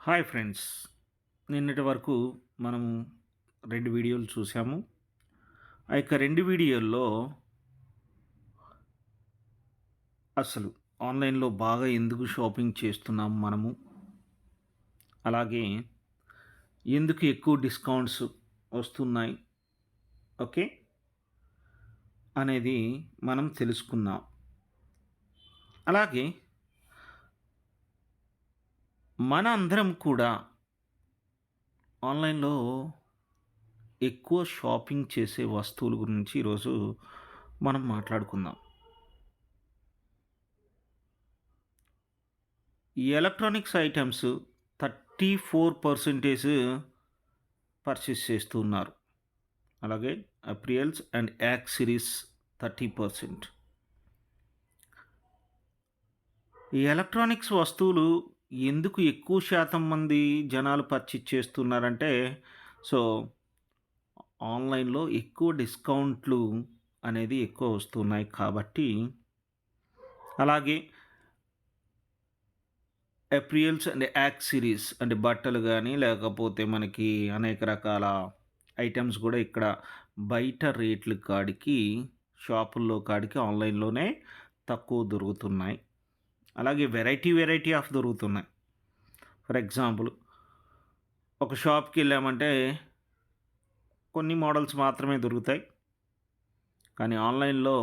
Hi friends. నిన్నటి వరకు మనము 2 వీడియోలు చూసాము. ఆ యొక్క 2 వీడియోల్లో అసలు ఆన్‌లైన్‌లో బాగా ఎందుకు షాపింగ్ చేస్తున్నాం మనము, అలాగే ఎందుకు ఎక్కువ డిస్కౌంట్స్ వస్తున్నాయి, ఓకే, అనేది మనం తెలుసుకున్నాం. అలాగే మన అందరం కూడా ఆన్‌లైన్‌లో ఎక్కువ షాపింగ్ చేసే వస్తువుల గురించి ఈరోజు మనం మాట్లాడుకుందాం. ఈ ఎలక్ట్రానిక్స్ ఐటెమ్స్ 34% పర్చేస్ చేస్తూ ఉన్నారు. అలాగే అప్రియల్స్ అండ్ యాక్సెసరీస్ 30%. ఈ ఎలక్ట్రానిక్స్ వస్తువులు ఎందుకు ఎక్కువ శాతం మంది జనాలు పర్చేస్ చేస్తున్నారంటే, సో ఆన్‌లైన్‌లో ఎక్కువ డిస్కౌంట్లు అనేది ఎక్కువ వస్తున్నాయి కాబట్టి, అలాగే అప్రియల్స్ అండ్ యాక్సెసరీస్ అంటే బట్టలు గానీ, లేకపోతే మనకి అనేక రకాల ఐటెమ్స్ గూడా ఇక్కడ బయట రేట్ల కాడికి, షాపుల్లో కాడికి ఆన్‌లైన్‌లోనే తక్కువ దొరుకుతున్నాయి. అలాగే వెరైటీ ఆఫ్ దొరుకుతున్నాయి. ఫర్ ఎగ్జాంపుల్, ఒక షాప్‌కెళ్ళామంటే కొన్ని మోడల్స్ మాత్రమే దొరుకుతాయి. కానీ ఆన్‌లైన్‌లో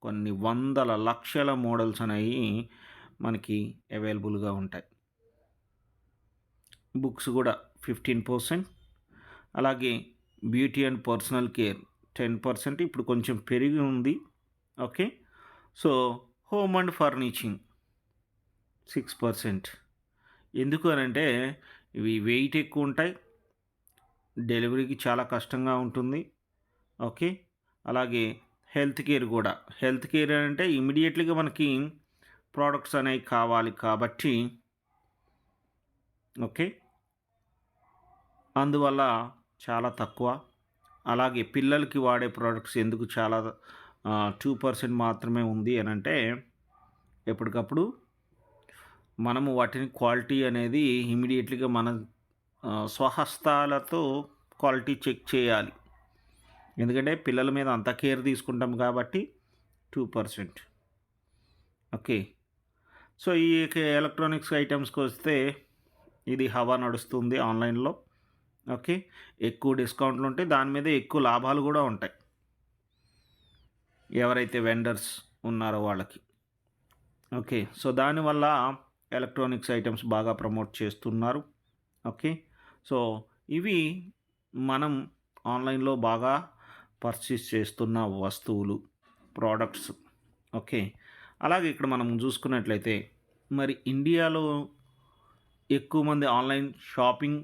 కొన్ని వందల, లక్షల మోడల్స్ అనేయి మనకి అవైలబుల్‌గా ఉంటాయి. బుక్స్ గూడా 15%, అలాగే బ్యూటీ అండ్ పర్సనల్ కేర్ 10%, ఇప్పుడు కొంచెం పెరిగి ఉంది. Okay. So, home and furnishing 6%. ఎందుకు అనంటే ఇవి వెయిట్ ఎక్కువుంటాయి. డెలివరీకి చాలా కష్టంగా ఉంటుంది. ఓకే. అలాగే హెల్త్ కేర్ గూడా. హెల్త్ కేర్ అంటే ఇమ్మీడియేట్‌లీగా మనకి ప్రొడక్ట్స్ అనేవి కావాలి కాబట్టి, ఓకే, అందువల్ల చాలా తక్కువ. అలాగే పిల్లలకి వాడే ప్రొడక్ట్స్ ఎందుకు చాలా 2% మాత్రమే ఉంది అనంటే, ఎప్పటికప్పుడు మనము వాటిని క్వాలిటీ అనేది ఇమ్మీడియేట్‌లీగా మన స్వహస్తాలతో క్వాలిటీ చెక్ చేయాలి. ఎందుకంటే పిల్లల మీద అంత కేర్ తీసుకుంటాం కాబట్టి 2%. ఓకే. సో, ఈ ఎలక్ట్రానిక్స్ ఐటెమ్స్‌కొస్తే ఇది హవా నడుస్తుంది ఆన్‌లైన్‌లో. ఓకే. ఎక్కువ డిస్కౌంట్లుంటాయి. దాని మీద ఎక్కువ లాభాలు గూడా ఉంటాయి. ఎవరైతే వెండర్స్ ఉన్నారో వాళ్ళకి. ఓకే. సో, దానివల్ల ఎలక్ట్రానిక్స్ ఐటెమ్స్ బాగా ప్రమోట్ చేస్తున్నారు. ఓకే. సో, ఇవి మనం ఆన్‌లైన్‌లో బాగా పర్చేస్ చేస్తున్న వస్తువులు, ప్రొడక్ట్స్. ఓకే. అలాగే ఇక్కడ మనం చూసుకున్నట్లయితే, మరి ఇండియాలో ఎక్కువ మంది ఆన్‌లైన్ షాపింగ్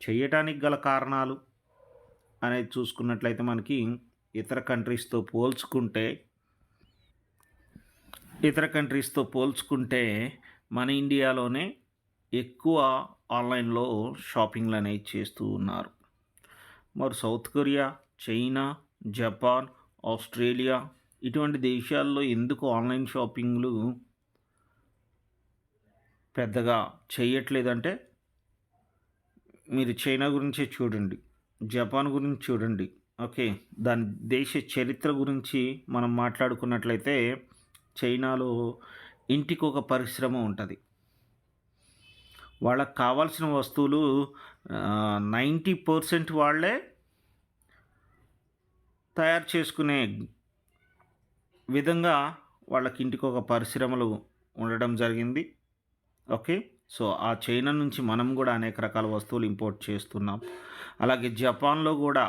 చేయటానికి గల కారణాలు అనేది చూసుకున్నట్లయితే మనకి ఇతర కంట్రీస్‌తో పోల్చుకుంటే ఇతర కంట్రీస్‌తో పోల్చుకుంటే మన ఇండియాలోనే ఎక్కువ ఆన్‌లైన్‌లో షాపింగ్‌లనేవి చేస్తూ ఉన్నారు. మరి south Korea, China, Japan, Australia ఇటువంటి దేశాల్లో ఎందుకు ఆన్‌లైన్ షాపింగ్‌లు పెద్దగా చేయట్లేదంటే, మీరు చైనా గురించే చూడండి, జపాన్ గురించి చూడండి. ఓకే. దాని దేశ చరిత్ర గురించి మనం మాట్లాడుకున్నట్లయితే, చైనాలో ఇంటికొక పరిశ్రమ ఉంటది. వాళ్ళకి కావాల్సిన వస్తువులు 90% వాళ్ళే తయారు చేసుకునే విధంగా వాళ్ళకి ఇంటికొక పరిశ్రమలు ఉండడం జరిగింది. ఓకే. సో, ఆ చైనా నుంచి మనం గూడా అనేక రకాల వస్తువులు ఇంపోర్ట్ చేస్తున్నాం. అలాగే జపాన్‌లో గూడా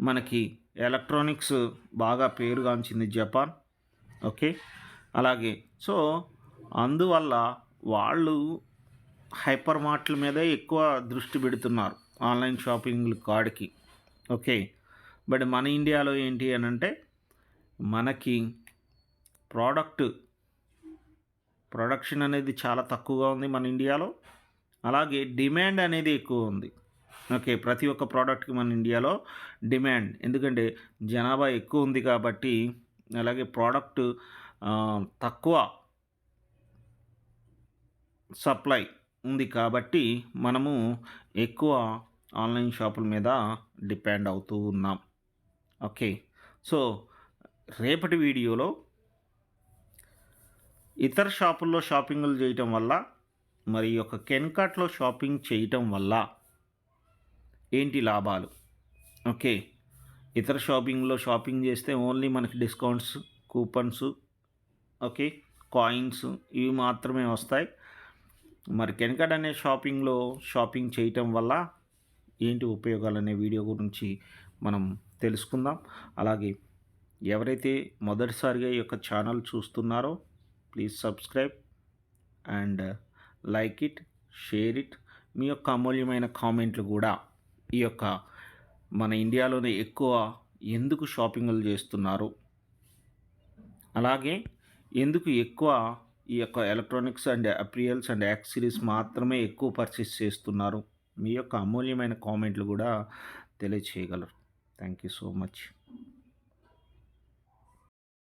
మనకి ఎలక్ట్రానిక్స్ బాగా పేరుగాంచింది జపాన్. ఓకే. అలాగే సో, అందువల్ల వాళ్ళు హైపర్ మార్ట్‌ల మీదే ఎక్కువ దృష్టి పెడుతున్నారు ఆన్‌లైన్ షాపింగ్‌ల కాడికి. ఓకే. బట్ మన ఇండియాలో ఏంటి అనంటే, మనకి ప్రోడక్ట్ ప్రొడక్షన్ అనేది చాలా తక్కువగా ఉంది మన ఇండియాలో. అలాగే డిమాండ్ అనేది ఎక్కువ ఉంది. ఓకే. ప్రతి ఒక్క ప్రోడక్ట్‌కి మన ఇండియాలో డిమాండ్. ఎందుకంటే జనాభా ఎక్కువ ఉంది కాబట్టి, అలాగే ప్రోడక్ట్ తక్కువ సప్లై ఉంది కాబట్టి మనము ఎక్కువ ఆన్లైన్ షాపుల మీద డిపెండ్ అవుతూ ఉన్నాం. ఓకే. సో, రేపటి వీడియోలో ఇతర షాపుల్లో షాపింగులు చేయటం వల్ల, మరి ఈ యొక్క కెన్‌కార్ట్‌లో షాపింగ్ చేయటం వల్ల ఏంటి లాభాలు? ఓకే. ఇతర షాపింగ్ చేస్తే ఓన్లీ మనకి డిస్కౌంట్స్, కూపన్స్, ఓకే, కాయిన్స్ ఇవి మాత్రమే వస్తాయి. మరి కెన్‌కార్ట్ అనే షాపింగ్ చేయటం వల్ల ఏంటి ఉపయోగాలనే వీడియో గురించి మనం తెలుసుకుందాం. అలాగే ఎవరైతే మొదటిసారిగా ఈ యొక్క ఛానల్ చూస్తున్నారో please subscribe and like it, share it. మీ యొక్క అమూల్యమైన కామెంట్లు కూడా ఈ యొక్క మన ఇండియాలోనే ఎక్కువ ఎందుకు షాపింగులు చేస్తున్నారు, అలాగే ఎందుకు ఎక్కువ ఈ యొక్క electronics and apparels and accessories మాత్రమే ఎక్కువ పర్చేస్ చేస్తున్నారు, మీ యొక్క అమూల్యమైన కామెంట్లు కూడా తెలియచేయగలరు. Thank you so much.